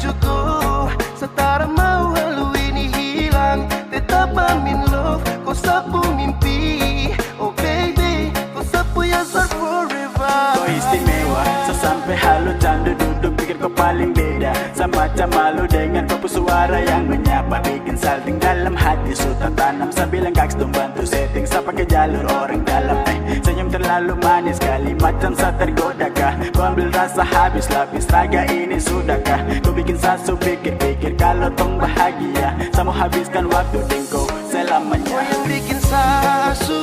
majuku. Setara mau halu ini hilang, tetap amin love, kau sapu mimpi. Oh baby, kau sapu yang forever. Kau istimewa, sesampai halu candu duduk pikir kau paling beda. Semacam malu dengan kau suara yang menyapa, bikin salting dalam hati. Sudah tanam sambil kaks bantu setting sa pakai jalur orang dalam. Senyum terlalu manis kali macam saat tergoda kah. Kau ambil rasa habis lapis raga ini sudahkah. Kau bikin sasu pikir-pikir kalau tong bahagia. Sama habiskan waktu dengko selamanya. Kau yang bikin sasu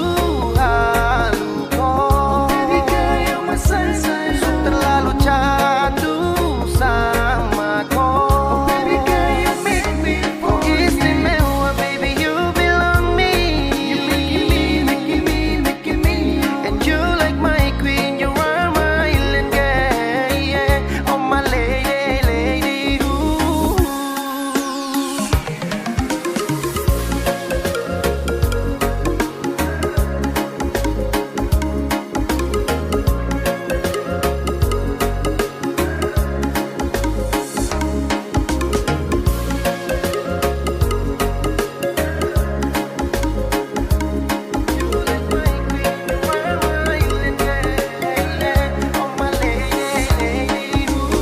halu kau. Baby girl you're my sunshine. So terlalu candu sama kau. Baby girl you make me fall. Istimewa baby you belong me. You making me. And you like my queen, you are my island girl, yeah. Oh my lady, ooh.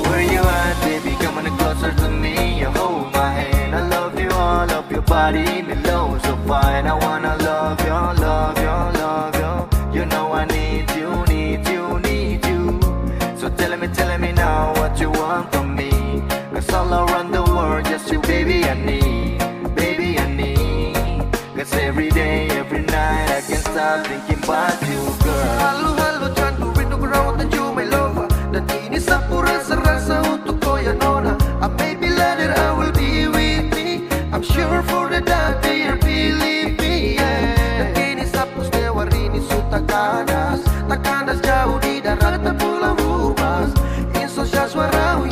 Where you at, baby? Come on closer to me. You hold my hand. I love you, all of your body below. So fine, I wanna love you, love you, love you. You know I need you, need you, need you. So tell me now what you want from me. Cause all around the world, just you, baby, I need. Baby, I need. Cause every day, every night, I can't stop thinking about you, girl. Halo, candu, rindu berawat dan you, my lover. Dan ini sapu rasa-rasa untuk kau ya nona. I may be later, I will be with me. I'm sure for the dark day, believe me, yeah. Dan ini sapu setiap hari ini sudah kanas. Tak kanas jauh di daratan pulau rubas. Insos ya suarau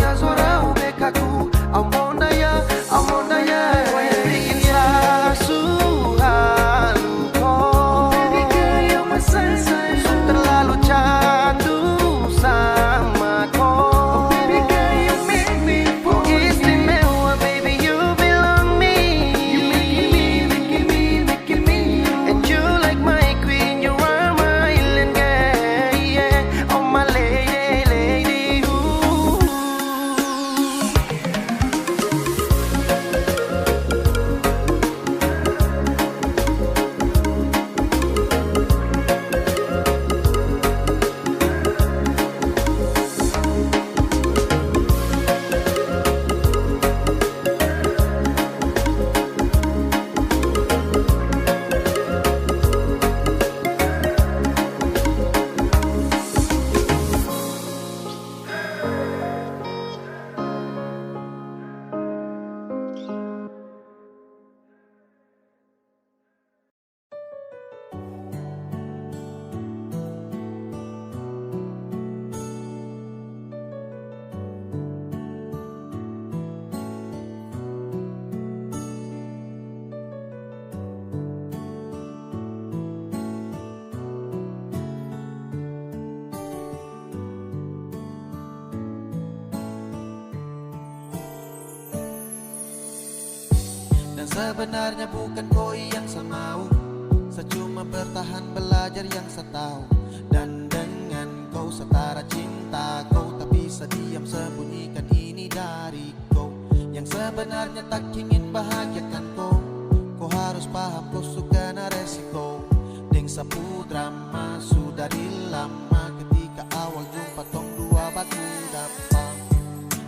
bekaku. Amona ya. Kau yang bikin sasu halu kau. Baby girl you're my sunshine. So terlalu candu sama kau. Baby girl you make me fall. Istimewa baby you belong me. You making me. And you like my queen, you are my island girl, yeah. Oh my lady, ooh. Dan sebenarnya bukan kau yang saya mau. Saya cuma bertahan belajar yang saya tahu. Dan dengan kau setara cinta kau, tak bisa diam sembunyikan ini dari kau. Yang sebenarnya tak ingin bahagiakan kau. Kau harus paham kau suka na resiko. Deng sapu drama sudah dilama. Ketika awal jumpa tong dua baku dapat.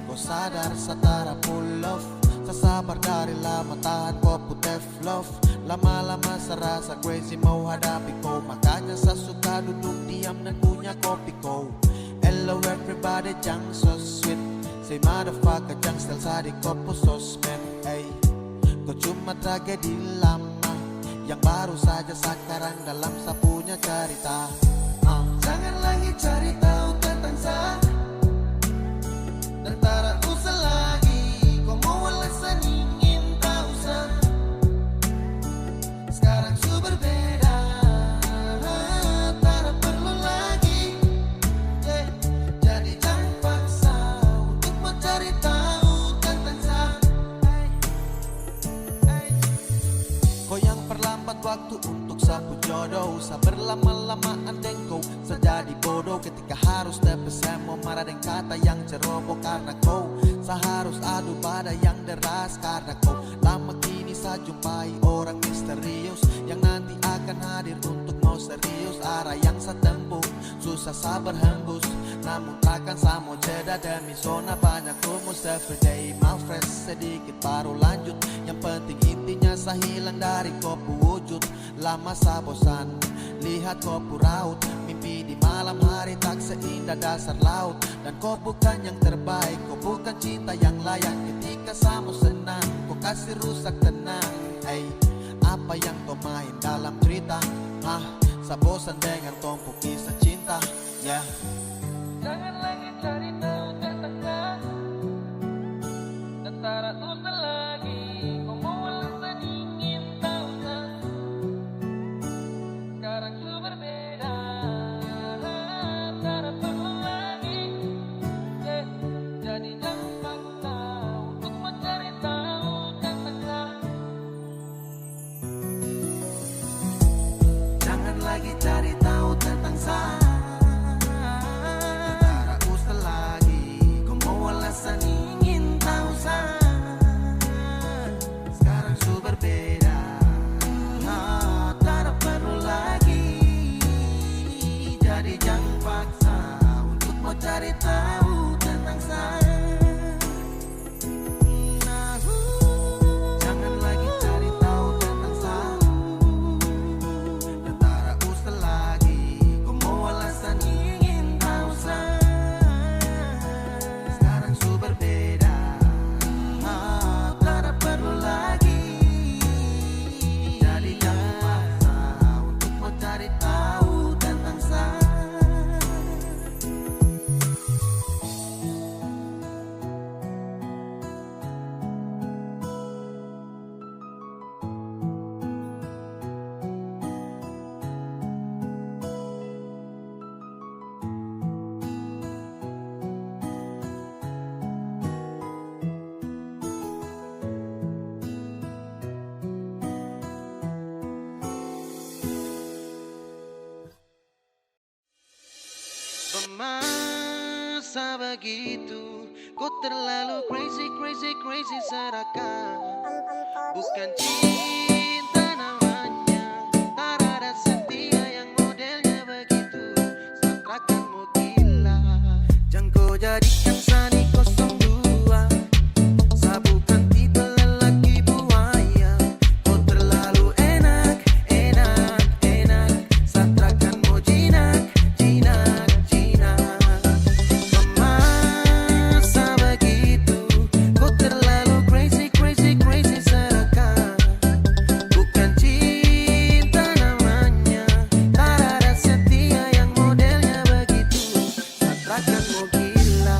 Kau sadar setara full love. Sasabar dari lama tahan kau putih love. Lama-lama serasa crazy mau hadapi kau. Makanya saya suka duduk diam dan punya kopi kau. Hello everybody, jang so sweet. Say motherfucker, jang style sa di kopo sosmed. Ay, kau cuma tragedi lama yang baru saja sekarang dalam sapunya cerita. Jangan lagi cari tahu tentang saya. Dan tak usah lagi kau mau alasan ingin tahu saya. Sekarang su berbeda, tak perlu lagi, yeah. Jadi jangan paksa untuk mencari tahu tentang harus terpesan marah dengan kata yang ceroboh, karena kau seharus adu pada yang deras. Karena kau lama kini saya jumpai orang misterius yang nanti akan hadir untuk mau serius. Arah yang saya tempuh susah sabar hembus, namun takkan sama jeda demi zona banyak rumus. Everyday mau fresh sedikit baru lanjut, yang penting intinya saya hilang dari kopu wujud. Lama saya bosan lihat kopu raut, mimpi di malam hari tak seindah dasar laut. Dan kau bukan yang terbaik, kau bukan cinta yang layak. Ketika sama senang, kau kasih rusak tenang. Hey, apa yang kau main dalam cerita? Saya bosan dengan tumpuk kisah cinta. Yeah. Jangan lagi cari tahu tetangga, dan tak usah lagi kau mau alasan ingin tahu kan. Sekarang su berbeda, tak perlu lagi. Jadi jangan paksa untuk mencari tahu tetangga. Jangan lagi cari tahu tentang saya. Ingin tahu sekarang su berbeda, tak perlu lagi. Jadi jangan paksa untuk mau cari tahu tentang saya. Jangan lagi cari tahu tentang saya, dan tak usah lagi kau mau alasan ingin tahu saya. Berbeda, tak perlu lagi. Jadi jangan paksa untuk mau cari tahu tentang saya. Masa begitu, kau terlalu crazy, crazy, crazy serakah. Bukan cinta namanya, tak ada setia yang modelnya begitu. Satrakanmu gila, jangan kau jadikan sani 02. Saya bukan tipe lelaki buaya. Kau terlalu enak, enak, enak. Satrakanmu jinak, jinak. Akan mau gila.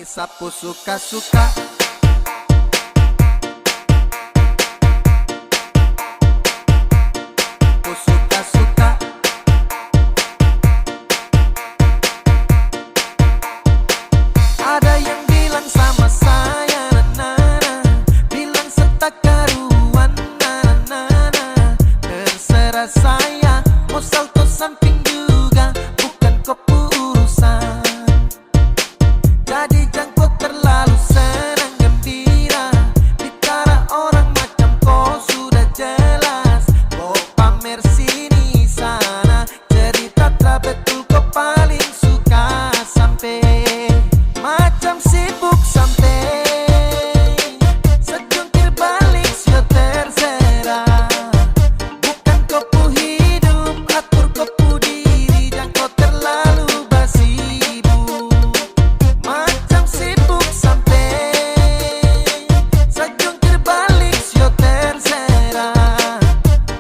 ini sapu suka-suka. Suka-suka. Ada yang bilang sama saya, na-na-na, bilang setak karuan, na-na-na. Terserah saya, mau salto samping juga, bukan kopu urusan. Jadi jangkau terlalu senang gembira, bicara orang macam kau sudah jelas. Kau pamer sini sana, cerita tak betul kau paling suka. Sampai macam sibuk sampai sejungkir balik sio terserah. Bukan kopu hidup, atur kopu diri, jangan kau terlalu basibu. Macam sibuk sampai sejungkir balik sio terserah.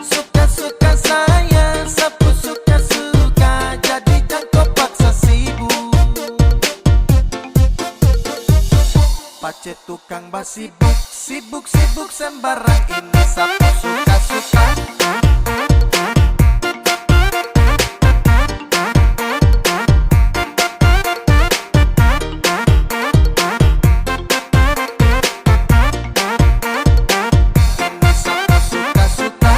Suka-suka saya, sapu suka-suka, jadi jangan kau paksa sibuk. Pace tukang basibuk, sibuk-sibuk sembarang, ini sapu suka-suka. Ini sapu suka-suka.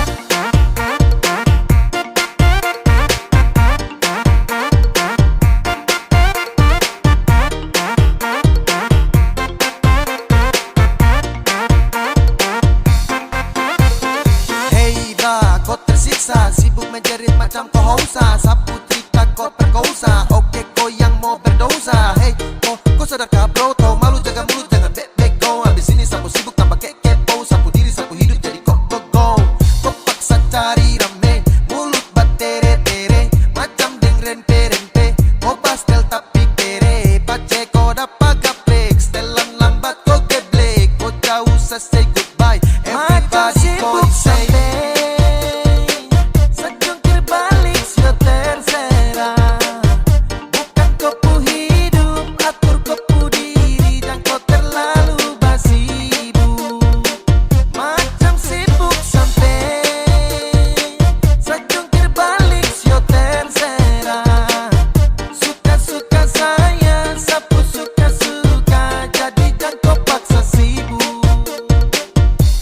Hei dah, kau tersiksa, sibuk menjerit macam kau hausa. Sapu cerita kau perkosa, oke kau yang mau berdosa. Hei, kau sadarkah bro, tau malu jaga mulut jangan bek-bek kau. Habis ini sapu sibuk tambah kepo, sapu diri sapu hidup jadi go. Kau paksa cari rame, mulut batere-tere, macam deng rempe-rempe. Kau pastel tapi kere, pace kau dapat gaplek. Setelan lambat kau geblek, kau jauh say goodbye. Everybody kau say sejungkir balik sio terserah. Bukan kopu hidup, atur kopu diri, jangan kau terlalu basibu. Macam sibuk sampai sejungkir balik sio terserah. Suka-suka saya, sapu suka-suka, jadi jangan kau paksa sibuk.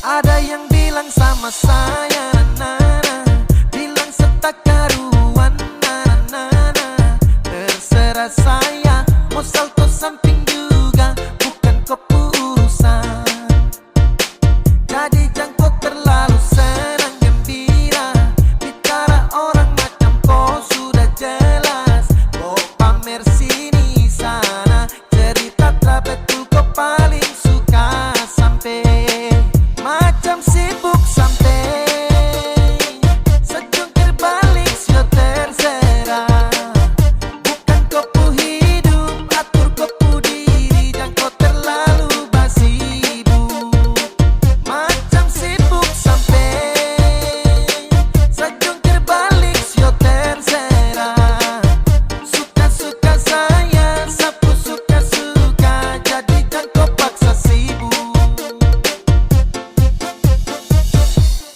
Ada yang bilang sama saya, na-na-na, bilang setak karuan, na-na-na. Terserah saya, mau salto samping juga, bukan kopu urusan. Jadi jangan kau terlalu senang gembira, bicara orang macam kau sudah jelas. Kau pamer sini sana, cerita tak betul kau paling suka. Sampai macam sibuk sampai sejungkir balik sio terserah. Bukan kopu hidup, atur kopu diri, jangan kau terlalu basibu. Macam sibuk sampai sejungkir balik sio terserah. Suka-suka saya, sapu suka-suka, jadi jangan kau paksa sibuk.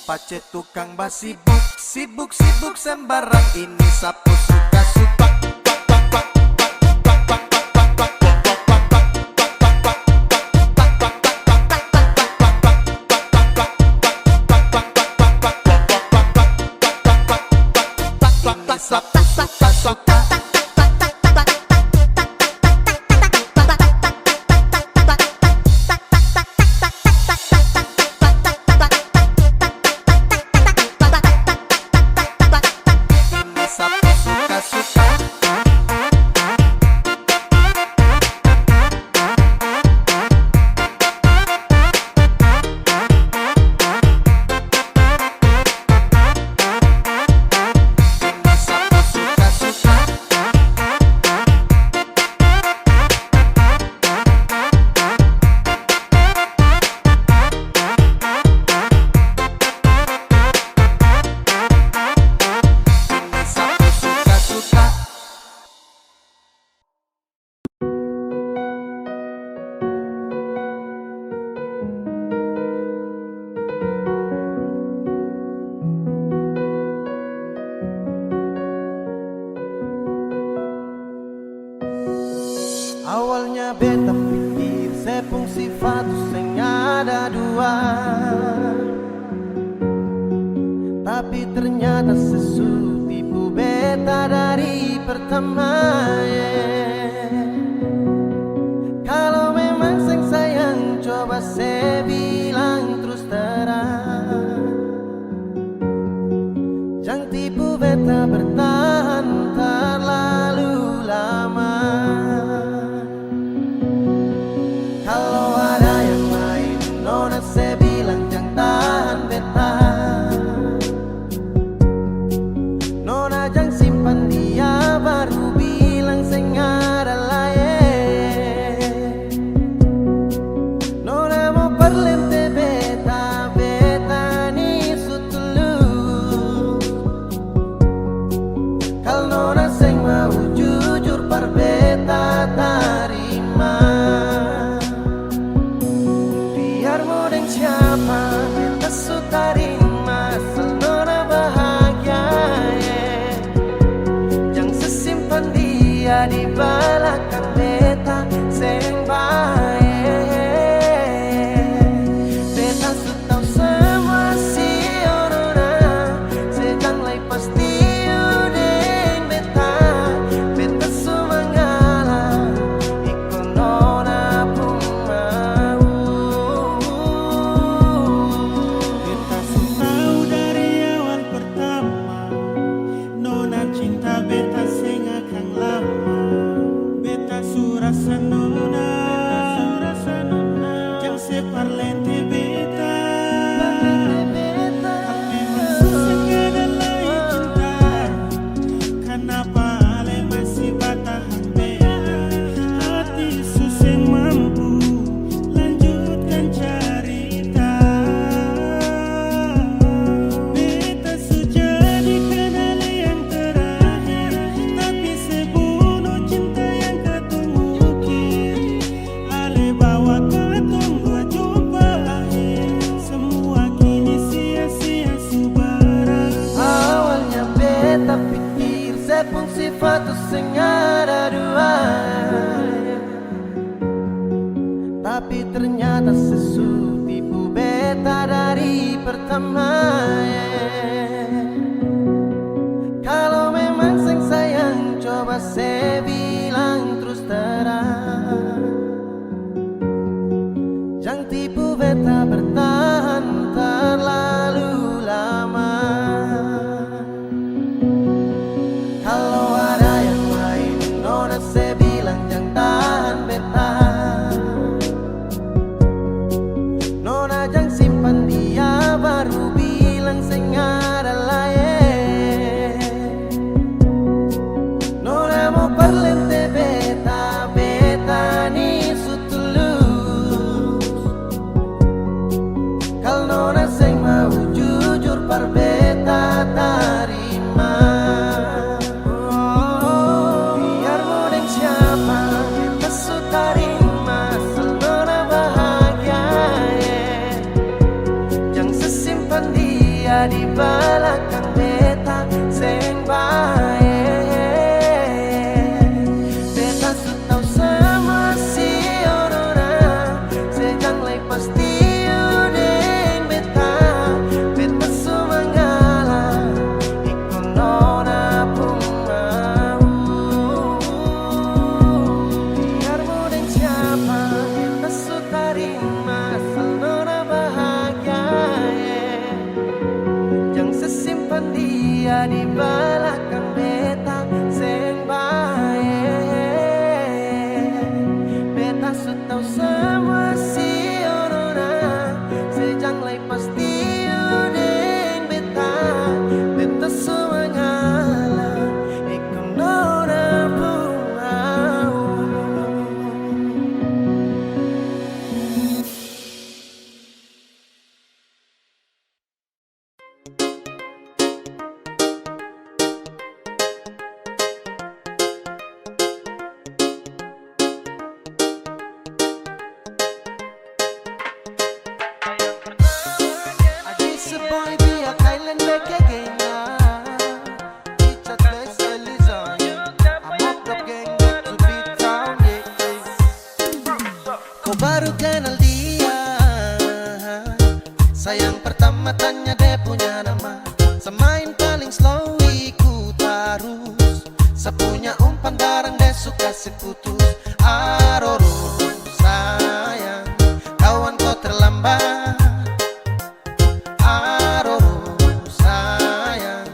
Pace tukang basibuk, sibuk-sibuk sembarang, ini sapu suka-suka. Ini sapu suka-suka. Ini sapu suka-suka. Awalnya beta pikir sepung sifat sing ada dua, tapi ternyata sesu tipu beta dari pertama. Kalau memang sing sayang coba saya bilang terus terang, jangan tipu beta bertahan terlalu lama. Kalau ada yang lain nona saya bilang jangan tahan beta, nona jangan simpan dia baru bilang saya ada lain. Nona mau perlente beta, beta ni sutulus. Kalau nona saya mau jujur par beta tarima. Biar mau dengan siapa beta su tarima, asal nona bahagia. Jangan sesimpan dia di belakang beta seng baik. Beta su tahu semua si nona, sedang lai pasti udeng beta. Beta su mengalah ikut nona pun mau. Beta su tahu dari awal pertama, nona cinta beta seng akan lama. Beta su rasa nona, jangan separ lente beta. Memang susah ada lagi cinta, kenapa ale masih bertahan beta? Hati susah mampu lanjutkan cerita. Beta sudah dikenal yang terakhir, tapi sebunuh cinta yang ketumukir. Ale bawa ketunggu jumpa akhir, semua kini sia-sia subara. Awalnya beta pikir sepung sifat sing ada dua, tapi ternyata sesu tipu beta dari pertama. Kalau memang sing sayang coba saya bilang terus terang, jangan tipu beta bertahan terlalu lama. Kalau ada yang lain nona saya bilang jangan tahan beta, nona jangan simpan dia baru bilang saya ada lain. Nona mau perlente beta, beta ni sutulus. Kalau nona saya mau jujur par beta tarima. Biar mau dengan siapa baru kenal dia. Sayang pertama tanya dia punya nama. Semain paling slow ikut arus. Sepunya umpan darang dia suka seputus. Aroro sayang kawan kau terlambat. Aroro sayang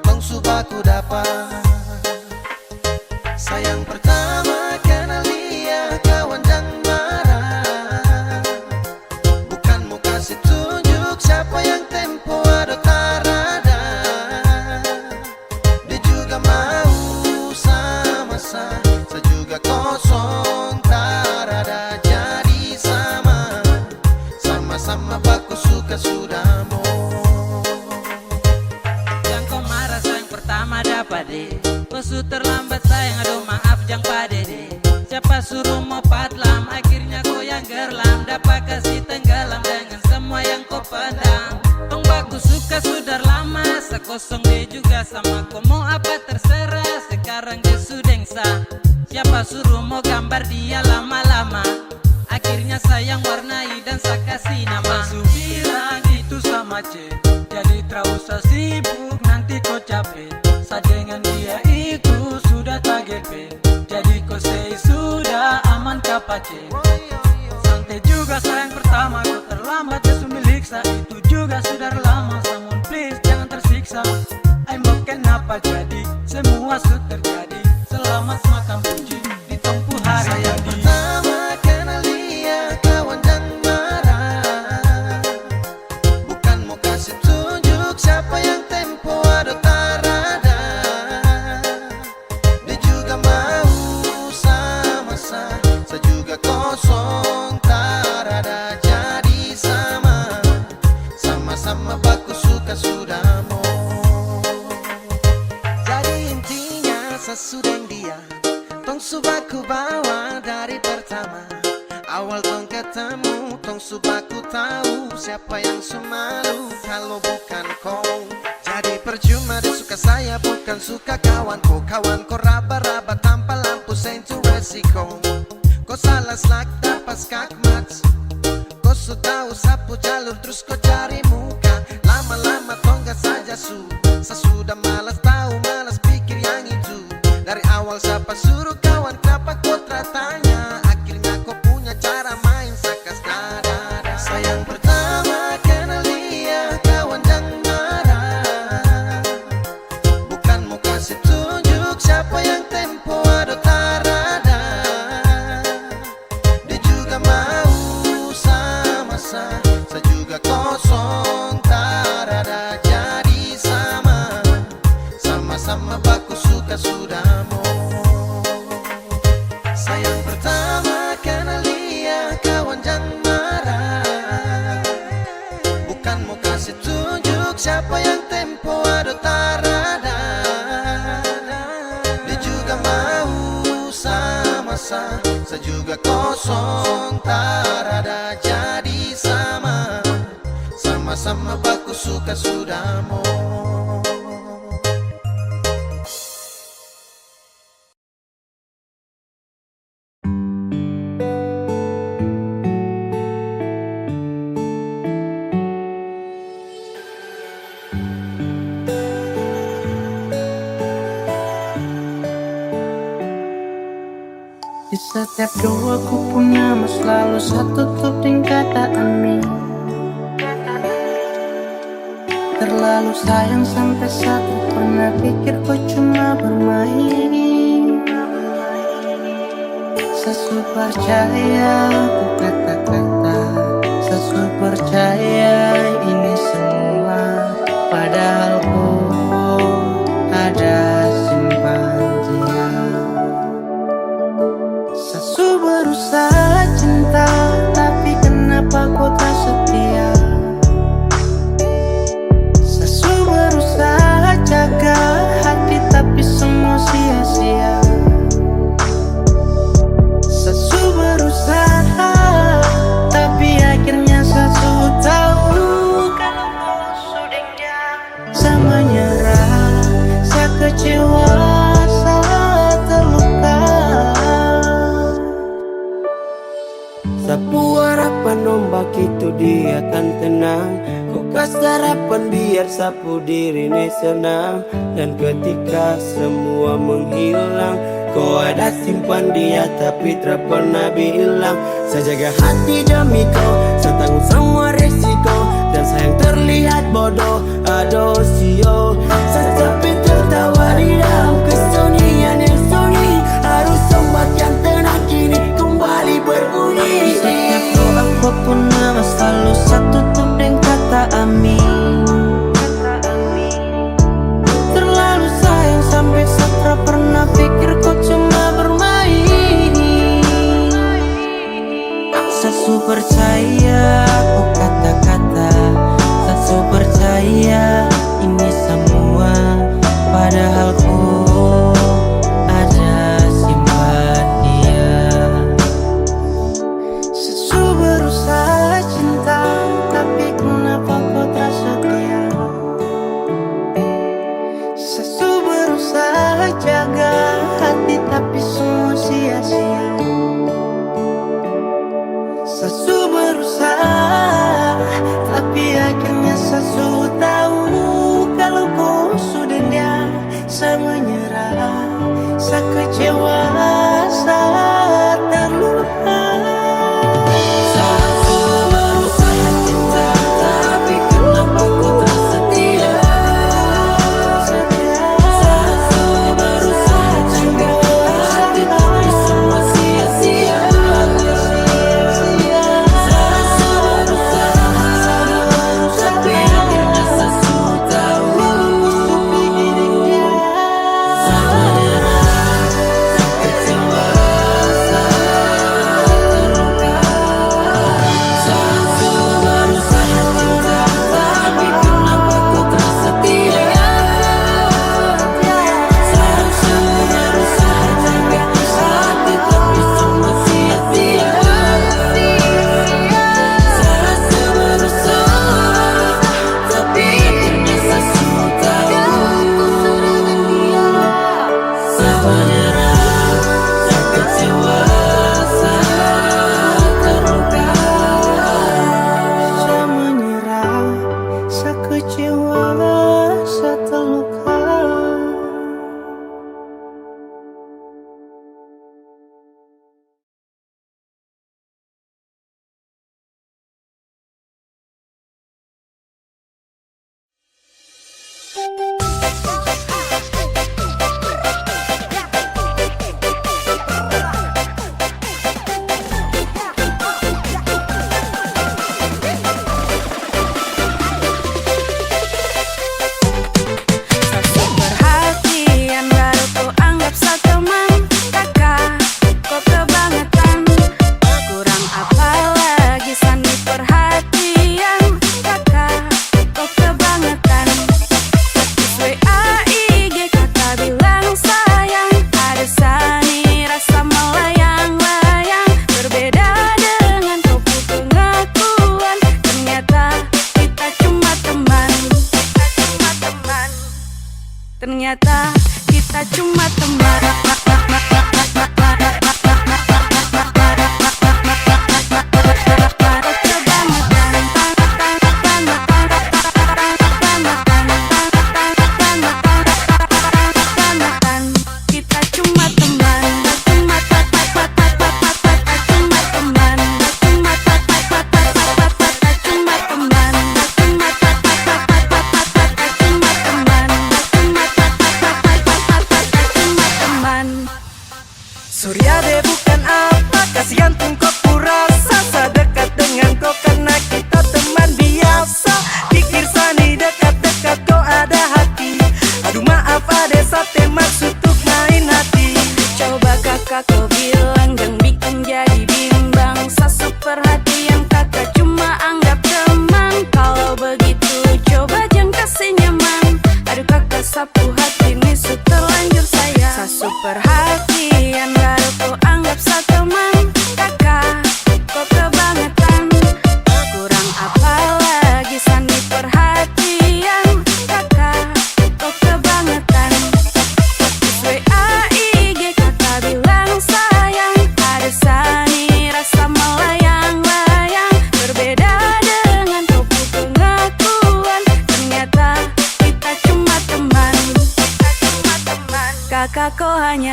tong subaku dapat. Sayang pertama kenal dia kawan jangan marah. Bukan mau kasih tunjuk siapa yang tempo ada tarada. Dia juga mau sama-sama, saya juga kosong tarada. Jadi sama-sama baku suka sudah mau. Yang kau marah sayang pertama dapat deh. Kau su terlambat sayang, aduh maaf jang pade deh. Siapa suruh mau padlam, akhirnya kau yang gerlam. Dapat kasih tenggelam dengan semua yang kau pendam. Tong baku suka sudah lama, sekosong dia juga sama. Kau mau apa terserah, sekarang dia sudah sah. Siapa suruh mau gambar dia lama-lama, akhirnya sayang warnai dan saya kasih nama. Su bilang itu sama C, jadi terlalu sibuk nanti kau capek. Sa dengan dia itu sudah tak gepe, jadi kau say sudah aman kapace. Santai juga sayang pertama kau terlambat jesu milik sa. Itu juga sudah lama, someone please jangan tersiksa. I'm kenapa jadi semua sudah terjadi. Selamat makan puji di tempuh hari Sayang jadi. pertama kenal dia kawan jangan marah. Bukan mau kasih tunjuk siapa yang tempo ada tarada. Dia juga mau sama-sama, saya juga kosong tarada. Jadi sama-sama baku suka sudah mau. Jadi intinya sesudah dia tong subaku bawa dari pertama. Awal tong ketemu tong subaku tahu siapa yang semalu kalau bukan kau. Jadi percuma dia suka saya bukan suka kawanku. Kawanku raba-raba tanpa lampu sentuh resiko. Kau salah selak dapat skakmat. Kau sudah tahu sapu jalur terus kau cari muka. Lama-lama tonggat saja sesudah malas tahu malas pikir yang itu. Dari awal siapa suruh kawan kenapa kau tanya. Akhirnya kau punya cara main sakas dada. Sayang pertama kenal dia kawan jangan marah. Bukan mau kasih tunjuk siapa yang tempo ada tarada. Dia juga mau sama-sama, saya juga kosong tarada. Jadi sama-sama baku suka sudah mau. Sayang pertama kenal dia kawan jangan marah. Bukan mau kasih tunjuk siapa yang tempo ada tarada. Dia juga mau sama-sama, saya juga kosong tarada. Jadi sama-sama baku suka sudah mau. Di setiap doaku punya mas selalu satu tutup kata amin. Terlalu sayang sampai satu pernah pikir kau cuma bermain. Sesu percaya ku kata-kata, sesu percaya ini semua. Padahal ku ada simpan dia. Sesu berusaha cinta, tapi kenapa kau tak setia? Sesu berusaha jaga hati, tapi semua sia-sia. Sesu berusaha, tapi akhirnya sesu tahu kalau kau sudah dia. Saya menyerah, saya kecewa, saya terluka. Saya begitu dia akan tenang. Kau kasih harapan biar sapu diri ini senang. Dan ketika semua menghilang, kau ada simpan dia tapi tak pernah bilang. Saya jaga hati demi kau, saya tanggung semua resiko. Dan sayang terlihat bodoh, aduh sio. Saya tapi tertawa di dalam kesunyian yang sunyi. Harus ombak yang tenang kini kembali berbunyi. Setiap doaku pun nama selalu satu tutup dengan kata amin. Terlalu sayang sampai saya pernah pikir kau cuma bermain. Saya percaya kau kata-kata, saya percaya ini semua. Padahal kau ada simpan dia. Saya berusaha cinta, tapi kenapa kau tak setia? Saya berusaha jaga hati, tapi semua sia-sia. Saya berusaha, tapi akhirnya saya tahu kalau kau sudah dia. Saya menyerah, saya kecewa, saya terluka. Saya berusaha cinta, tapi kenapa kau tak setia? Saya berusaha jaga hati, tapi semua sia-sia. Ternyata kita cuma teman. Kita cuma teman. Surya deh bukan apa, kasihan pun kau kurasa. Sedekat dengan kau karena kita teman biasa. Pikir sani dekat-dekat kau ada hati. Aduh maaf ada sate maksud untuk main hati. Coba kakak kau bilang yang bikin jadi bimbang. Saya perhatian kakak cuma anggap teman. Kalau begitu coba jangan kasih nyaman. Aduh kakak sapu hati ini sudah terlanjur sayang. Saya super perhatian baru kau anggap saya teman. Kakak kau kebangetan. Kurang apa lagi sani perhatian. Kakak kau kebangetan. WA IG kakak bilang sayang. Ada sani rasa melayang-layang. Berbeda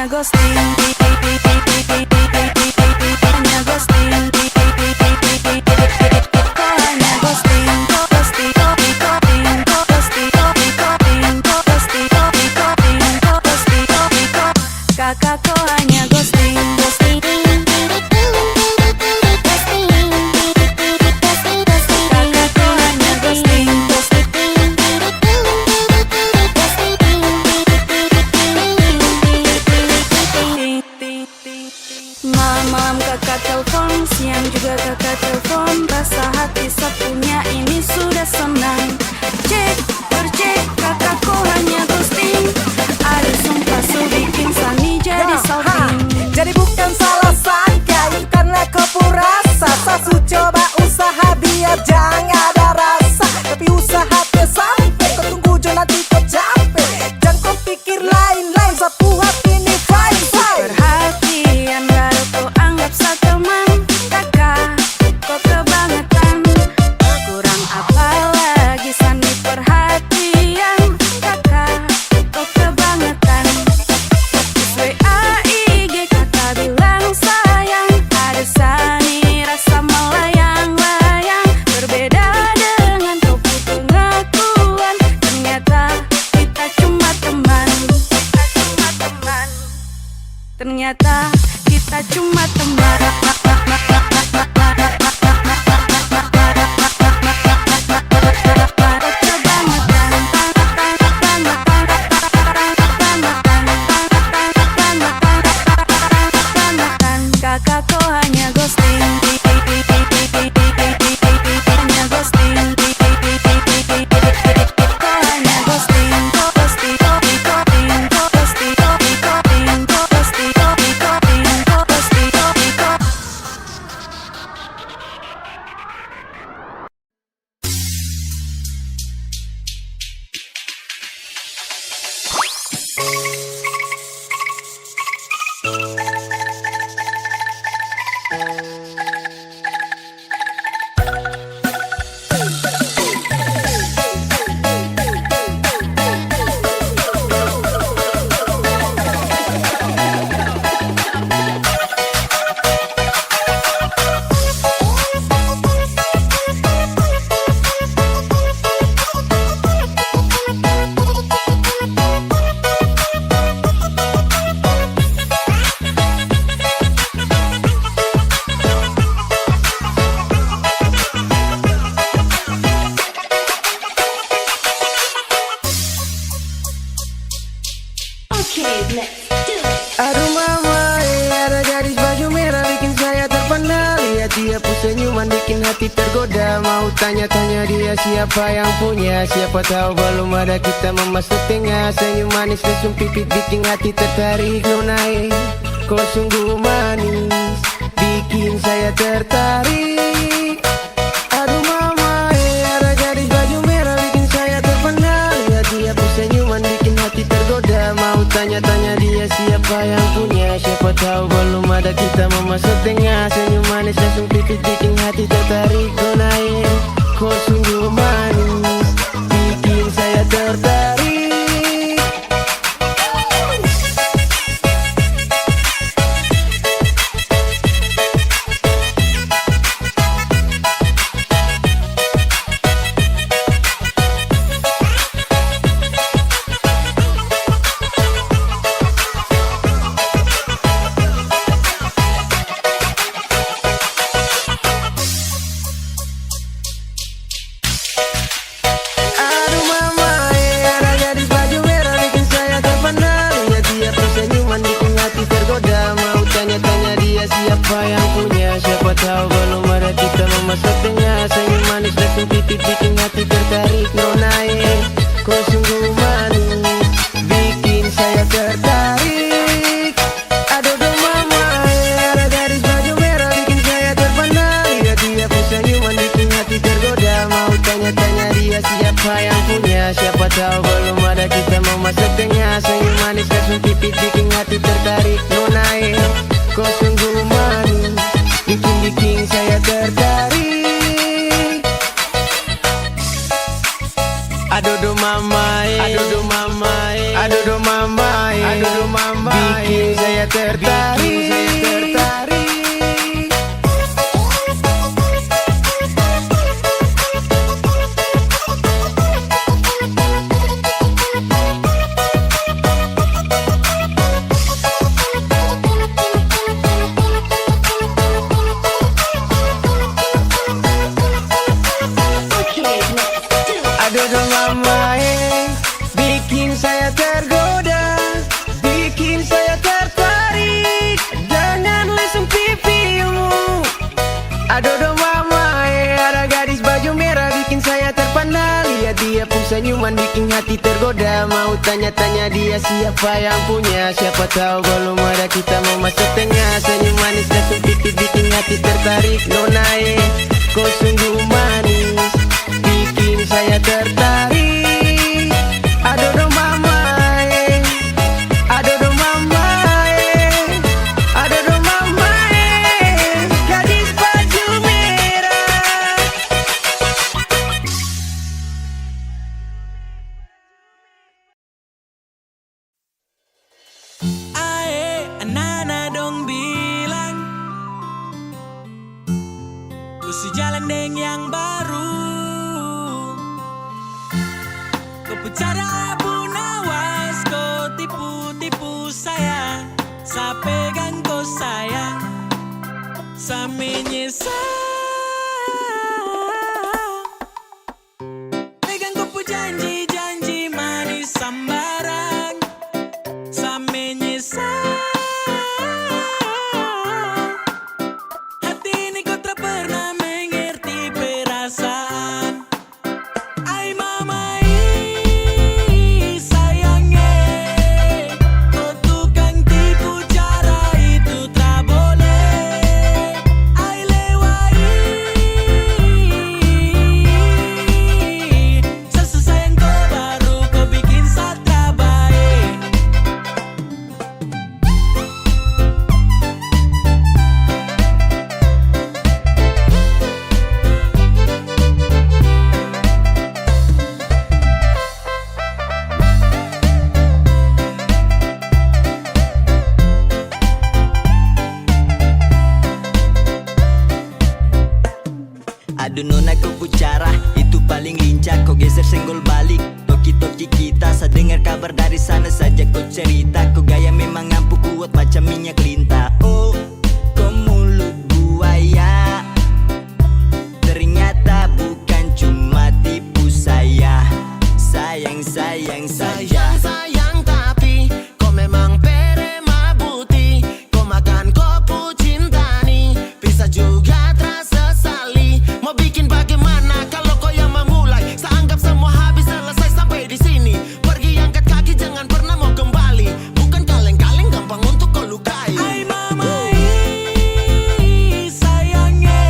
hanya ghosting. Hanya ghosting. Kau hanya ghosting. Ghosting, ghosting, ghosting, ghosting, ghosting, ghosting, ghosting, ghosting. Kakak kau hanya ghosting. Ghosting. Kakak kau hanya ghosting. Malam-malam kakak telepon, siang juga kakak telepon. Rasa hati satunya ini sudah senang. Cek, bercek, kakak kau hanya ghosting. Ada sumpah su bikin Sani jadi salting. Jadi bukan salah sangka, itu karena kau pun rasa. Sasu coba usaha biar jangan ada rasa, tapi usaha sampai kau tunggu jo nanti kau capek. Jangan kau pikir lain-lain, sapu hati ini fine. Perhatian baru kau anggap teman. Kakak, kau kebangetan. Kurang apa lagi Sani perhatian. Kakak, kau kebangetan. WA IG kakak bilang sayang. Ada Sani rasa melayang-layang. Berbeda dengan kau butuh pengakuan. Ternyata kita cuma teman. Ternyata kita cuma teman. Kakak kau hanya ghosting. Hanya ghosting. Kau hanya ghosting. Ghosting, ghosting, ghosting, ghosting, ghosting, ghosting, ghosting, ghosting. Aduh mama, ada gadis baju merah bikin saya terpana. Lihat dia pun senyuman bikin hati tergoda. Mau tanya-tanya dia siapa yang punya. Siapa tahu belum ada kita memasuk tengah. Senyum manis lesung pipit bikin hati tertarik. Nonai, kau sungguh manis bikin saya tertarik. Aduh mama, ada gadis baju merah bikin saya terpana. Lihat dia pun senyuman bikin hati tergoda. Mau tanya-tanya dia siapa yang punya. Siapa tahu belum ada kita memasuk tengah. Senyum manis langsung pipit bikin hati tertarik. Donain, kau sungguh manis bikin saya tertarik. Siapa yang punya, siapa tahu belum ada kita memasuk tengah. Senyum manis langsung pipit bikin hati tertarik. Nonain, kau sungguh manis bikin saya tertarik. Aduh dong mama, ada gadis baju merah bikin saya terpana. Lihat dia pun senyuman bikin hati tergoda. Mau tanya-tanya dia siapa yang punya. Siapa tahu belum ada kita memasuk tengah. Senyum manis langsung pipit bikin hati tertarik. Nonain, kau sungguh manis bikin cuman bikin hati tergoda. Mau tanya-tanya dia siapa yang punya. Siapa tahu belum ada kita mau masuk tengah. Senyum manis dan sempit bikin hati tertarik. Nonae, kau sungguh manis, bikin saya tertarik. Adodo mama, adodo mama, adodo mama, gadis baju merah. Ae, anak-anak dong bilang ku sejalan dengan yang baru. Kau bicara abu nawas, kau tipu-tipu saya. Saya pegang kau sayang, saya menyesal. Pegang kau pu janji-janji manis sambaran, saya menyesal. Hati ini kau tak pernah mengerti perasaan. Ai mama sayangnya, kau tukang tipu, cara itu tak boleh. Ai lewai, sesusah yang kau baru kau bikin saya baik. Aduh nona kau bicara itu paling lincah. Kau geser senggol balik, toki-toki kita. Saya dengar kabar dari sana saja kau cerita. Kau gaya memang ampuh kuat macam minyak lintah. Oh, kau mulut buaya, ternyata bukan cuma tipu saya. Sayang-sayang saja. Sayang tapi kau memang perema buti. Kau makan kopu cinta nih, bisa juga terasa sali. Mau bikin bagaimana kalau kau yang memulai? Saya anggap semua habis selesai sampai di sini. Pergi angkat kaki jangan pernah mau kembali. Bukan kaleng-kaleng gampang untuk kau lukai. Ai mama sayangnya,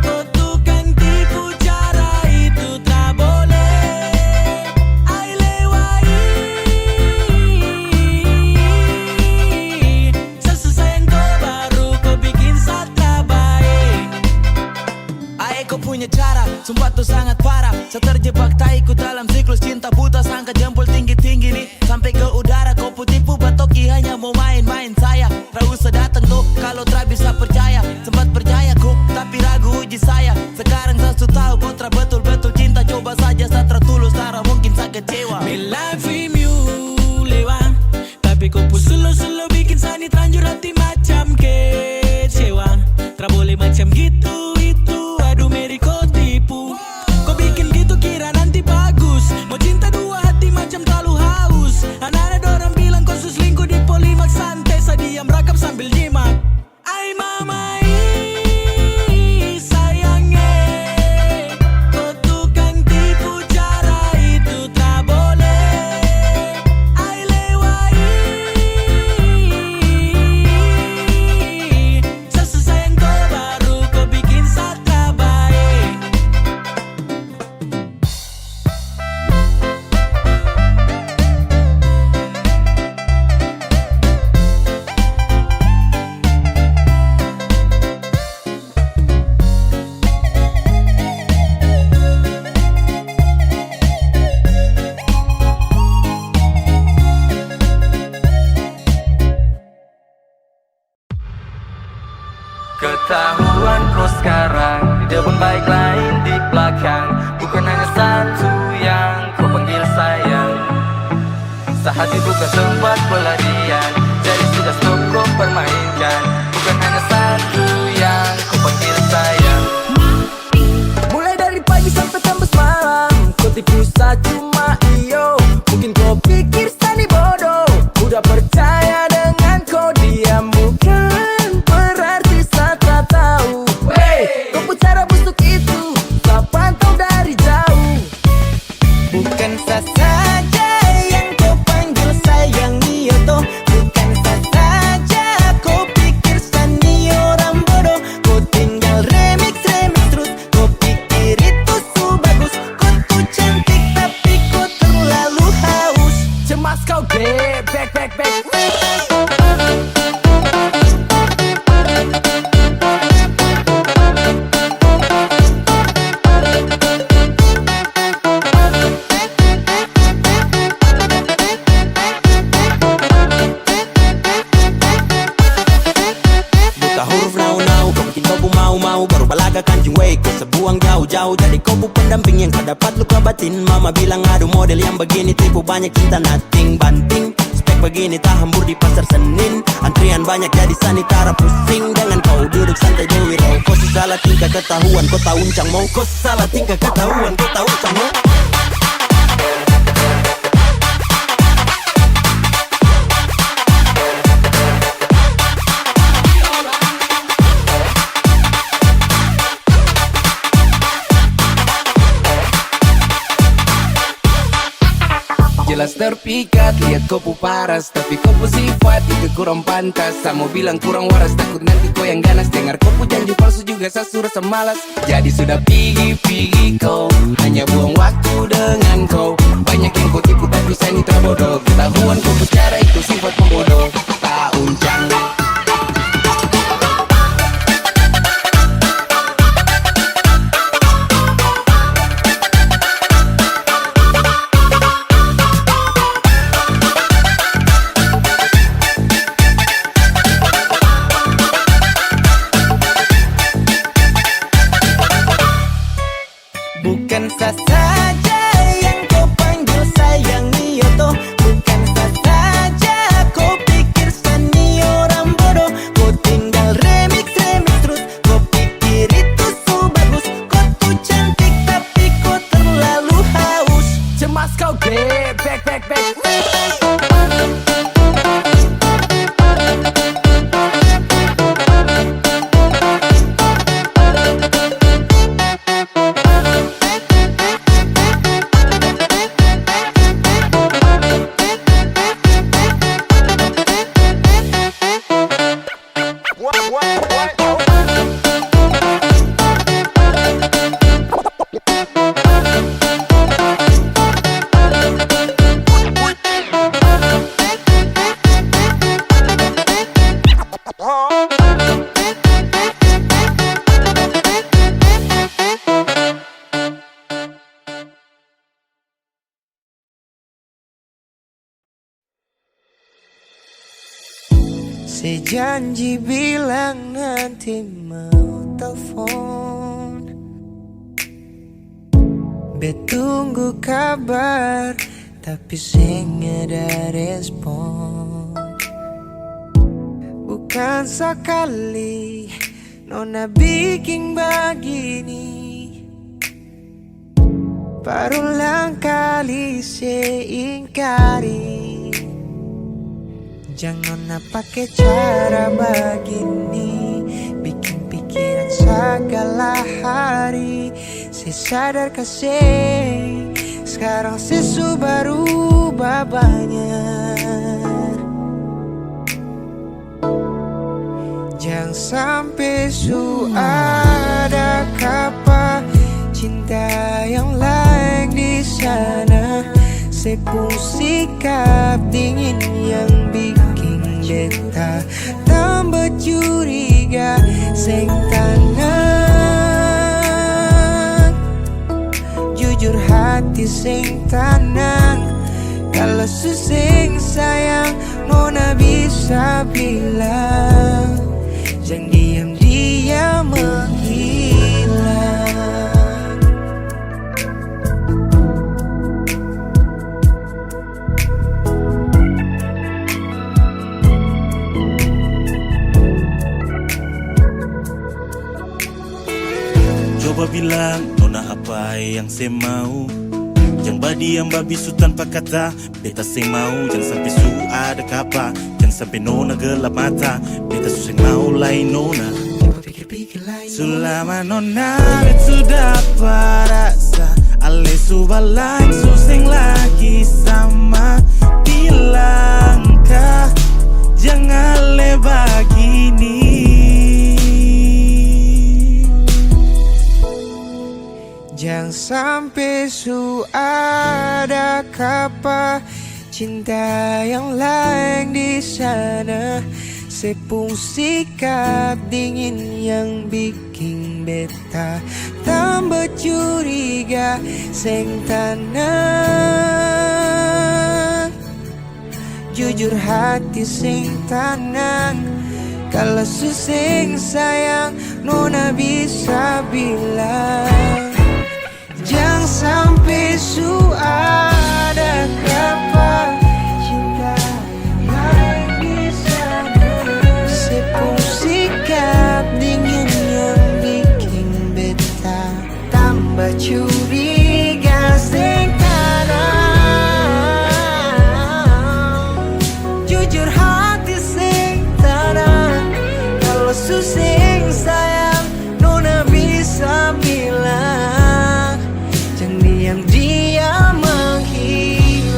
kau tukang tipu, cara itu tak boleh. Ai lewai, sesusah yang kau baru kau bikin saya baik. Ae kau punya cara, sumpah tuh sangat parah. Saya terjebak taiku dalam siklus cinta buta. Sangka jempol tinggi-tinggi nih sampai ke udara. Kau putipu batoki hanya mau main-main saya. Tak usah datang tuh kalau tak bisa percaya. Sempat percaya ku tapi ragu uji saya. Sekarang saya sudah tahu kau tak betul-betul cinta. Coba saja saya tertulus, tak mungkin saya kecewa. Me love you lewat, tapi kau pun selo-selo bikin sani terlanjur hati macam kecewa. Tak boleh macam gitu itu, aduh Mary kau tipu. Kau bikin gitu kira nanti bagus. Mau cinta dua hati macam terlalu haus. Anak-anak dorang bilang kau selingkuh di Polimak. Santai saya diam rakam sambil nyimak. Ai mama sayangnya, kau tukang tipu, cara itu tak boleh. Ai lewai, sesusah yang kau baru kau bikin saya baik. Ketahuan kau sekarang di depan baik lain di belakang. Bukan hanya satu yang kau panggil sayang. Sehati bukan tempat pelarian, jadi sudah stop kau permainkan. Bukan hanya satu yang kau panggil sayang. Mulai dari pagi sampai tembus malam, kau tipu saya cuma iyo. Mungkin kau pikir saya ni bodoh, udah percaya dengan kau diam. Bukan berarti saya tak tahu. Hey, kau pun cara busuk itu saya pantau dari jauh. away. Kau sebuang jauh-jauh jadi kau bu pendamping yang kau dapat luka batin. Mama bilang aduh model yang begini tipu banyak cinta nothing banting. Spek begini tak hambur di pasar Senin. Antrian banyak jadi sanitara pusing. Dengan kau duduk santai dewi row. Kau salah tingkah ketahuan kau tak uncang mau. Kau salah tingkah ketahuan kau tak uncang mau. Jelas terpikat, lihat kau pu paras. Tapi kau pu sifat itu kurang pantas. Sama bilang kurang waras, takut nanti kau yang ganas. Dengar kau pu janji palsu juga saya rasa malas. Jadi sudah pergi kau, hanya buang waktu dengan kau. Banyak yang kau tipu tapi saya ini terbodoh. Ketahuan kau bicara itu sifat pembodoh. Tak uncang. Bukan saya saja yang kau panggil sayang Nioto. Bukan saya saja kau pikir sani orang bodoh. Kau tinggal remix terus. Kau pikir itu so bagus. Kau tuh cantik tapi kau terlalu haus. Cemas kau back. Si janji bilang nanti mau telepon. Betunggu kabar tapi sing ada respon. Bukan sekali nona bikin begini. Berulang kali seingkari. Jangan pakai cara begini, bikin pikiran segala hari. Saya sadar kasih, sekarang sesu baru banyak. Jangan sampai su ada kapa cinta yang lain di sana. Sepung sikap dingin yang bikin beta tambah curiga. Seng tanang, jujur hati seng tanang. Kalau suseng sayang, nona bisa bilang. Jangan diam-diam menghilang. Coba bilang nona apa yang saya mau. Yang badiam babi su tanpa kata. Beta saya mau jangan sampai su ada kapa. Jangan sampai nona gelap mata. Beta su saya mau lain nona. Selama nona sudah rasa. Ale su balang su sing lagi sama. Bilangkah jangan lebar gini. Jangan sampai su ada kapa cinta yang lain di sana. Sepung sikap dingin yang bikin beta tambah curiga. Seng tanang, jujur hati seng tanang. Kalau susah sayang Nona bisa bilang jangan sampai su ada kapan cinta yang bisa sepung sikap dingin yang bikin beta tambah curiga sekarang jujur hati sing tanam kalau susah sayang Nona bisa bilang jangan diam-diam menghilang.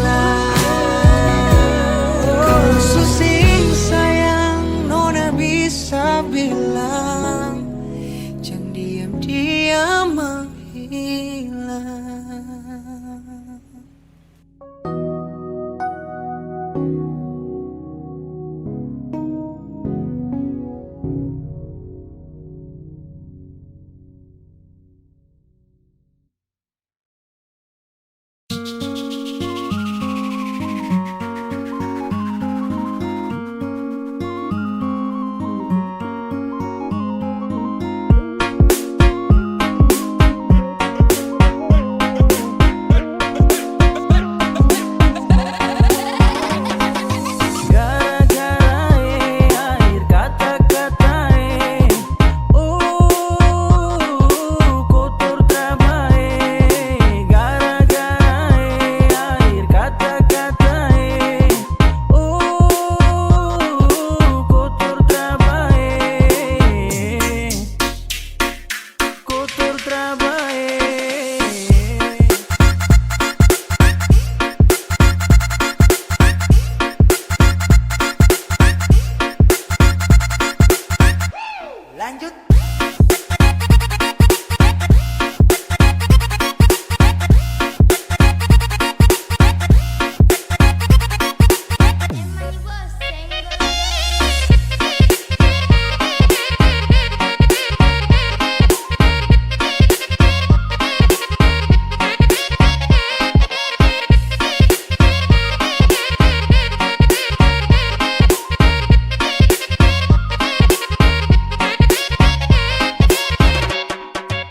Kalau susah sayang Nona bisa bilang jangan diam-diam menghilang.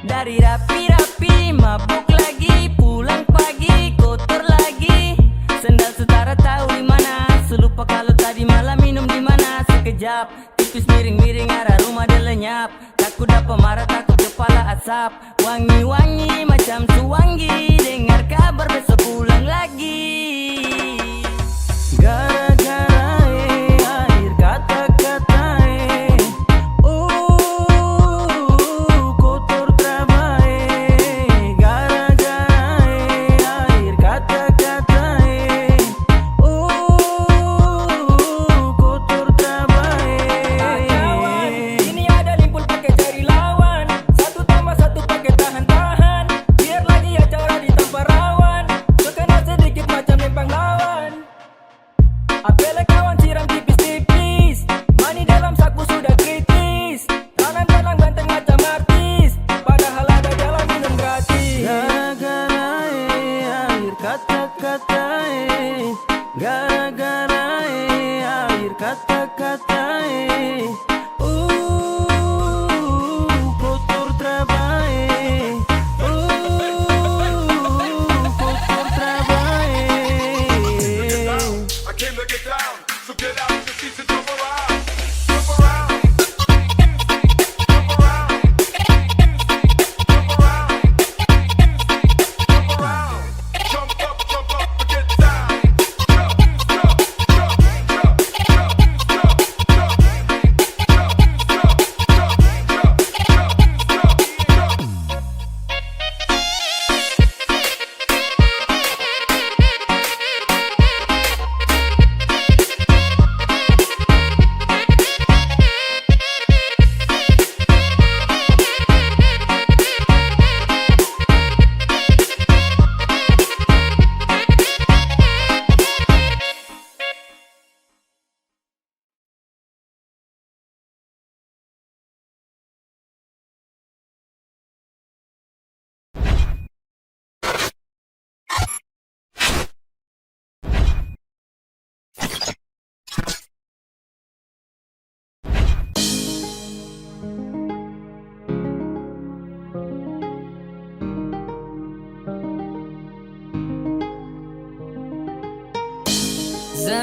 Dari rapi-rapi, mabuk lagi, pulang pagi, kotor lagi. Sendal setara tahu di mana, selupa kalau tadi malam minum di mana. Sekejap, tipis miring-miring arah rumah dia lenyap. Takut dapat marah, takut kepala asap. Wangi-wangi macam suwangi, dengar kabar besok pulang lagi. Gara-gara air kata-kata kotor trabae. Gara-gara air kata-kata kotor trabae. Kawan, ini ada limpul pakai jari lawan. 1 tambah 1 pakai tahan-tahan. Biar lagi acara ditampak rawan. Sekena sedikit macam lempang lawan. Apel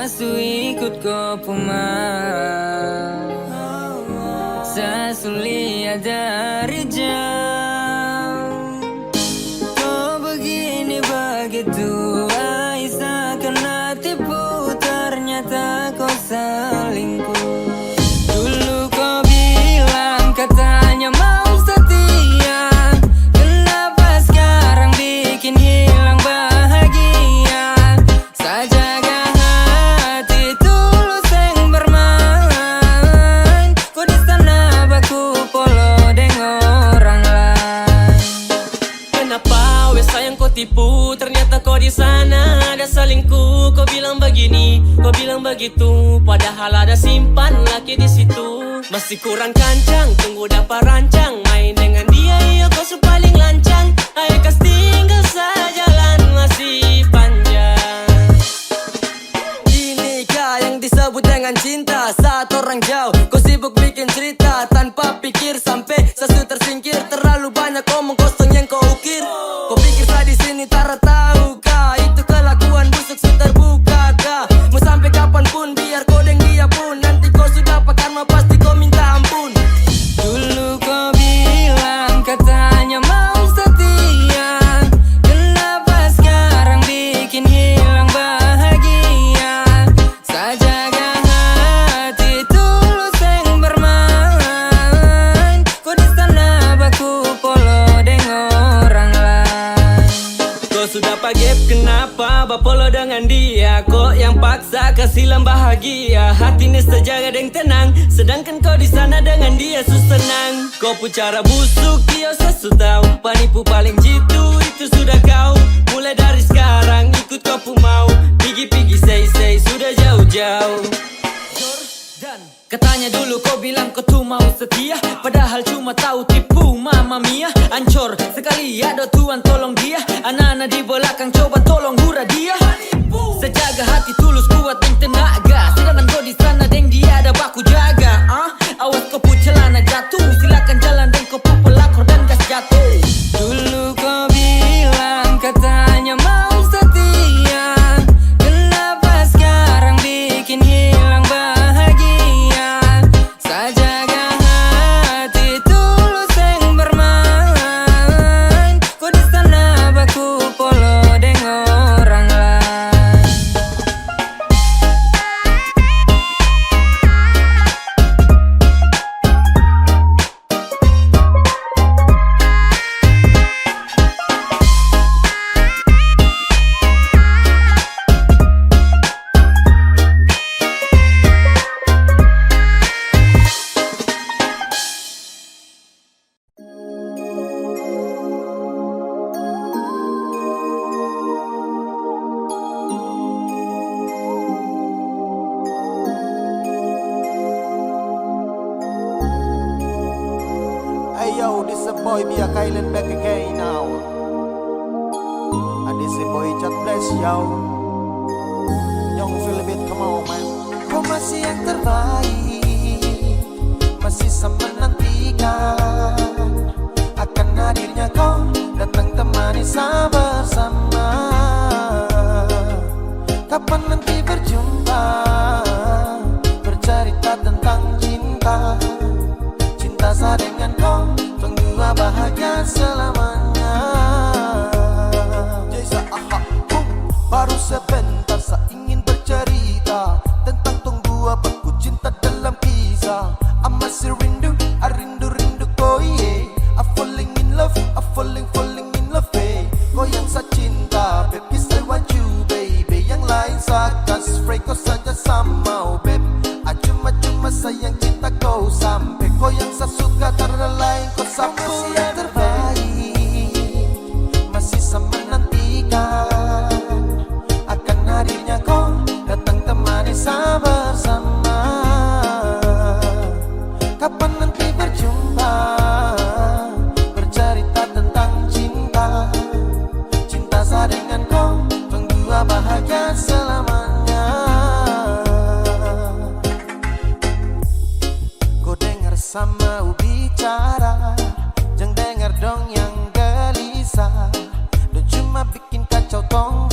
Sasu ikut kau pemar, sasu lihat dari jauh. Kau begini begitu, Aisyah kena tipu, ternyata kau selingkuh. Dulu kau bilang katanya mau setia, kenapa sekarang bikin hilang bahagia? Sajaga hati tulus yang bermain, kau di sana baku polo dengan orang lain. Kenapa wes sayang kau tipu? Ternyata kau di sana ada selingkuh. Kau bilang begini, kau bilang begitu, padahal ada simpan laki di situ. Masih kurang kancang, tunggu dapat rancang. Main dengan dia, iya kau paling lancang. Ayo kas tinggal saja, jalan masih panjang. Inikah yang disebut dengan cinta? Saat orang jauh, kau sibuk bikin cerita tanpa pikir sampai sesu tersingkir. Terlalu banyak omong kosong yang kau ukir. Kau pikir saya di sini tak tahu kah? Itu kelakuan busuk sudah terbuka kah? Mau sampai kapanpun biar kau deng dia pun, nanti kau sudah karma pasti kau minta ampun. Dulu kau bilang katanya mau setia, kenapa sekarang bikin hilang bahagia? Sajaga hati tulus yang bermain, kau di sana baku polo dengan orang lain. Kau sudah pagep, kenapa bapolo dengan dia? Kok yang paksa kasilam bahagia? Hatinya sejaga dan tenang, sedangkan kau di sana dengan dia senang. Kau pun cara busuk dia sesu tahu, penipu paling jitu itu sudah kau. Mulai dari sekarang ikut kau pun mau, pigi-pigi say sudah jauh-jauh. Katanya dulu kau bilang kau tuh mau setia, padahal cuma tahu tipu mama mia. Ancor sekali ada Tuhan tolong dia, anak-anak di belakang coba tolong hura dia. Sejaga hati tulus kuat dan tenaga, sedangkan kau di sana deng dia ada baku jaga. Awas kau pun celana jatuh, silakan jalan dan kau pun pelakor dan gas jatuh. Dulu kau bilang katanya mau setia, kenapa sekarang bikin hilang bahagia? Sajaga hati tulus yang bermain, kau di sana baku polo dengan orang lain. Hey yo, this a boy Bia Kylan back again now. And this a boy Chat Bless yo. Young Philibit, come on man. Kau masih yang terbaik, masih sama nantikan akan hadirnya kau datang temani saya bersama. Kapan nanti berjumpa, bercerita tentang cinta. Cinta saya dengan kau, tunggu bahagia selamanya. Jasa aha, baru sebentar saya ingin bercerita tentang tunggu baku cinta dalam kisah. I masih rindu, I rindu kau yeah. I falling in love, I falling in love hey. Kau yang saya cinta, baby I want you baby. Yang lain saya kasih spray, kau saja sama babe. Cuma sayang cinta kau sampai kau yang saya suka karena lain kau sampai yang terbaik. Masih sama nantikan akan hadirnya kau datang temani saya bersama. Kapan nanti berjumpa, bercerita tentang cinta. Cinta saya dengan kau, tunggu bahagia selamanya. Sama bicara, jangan dengar dong yang gelisah. Lu cuma bikin kacau tong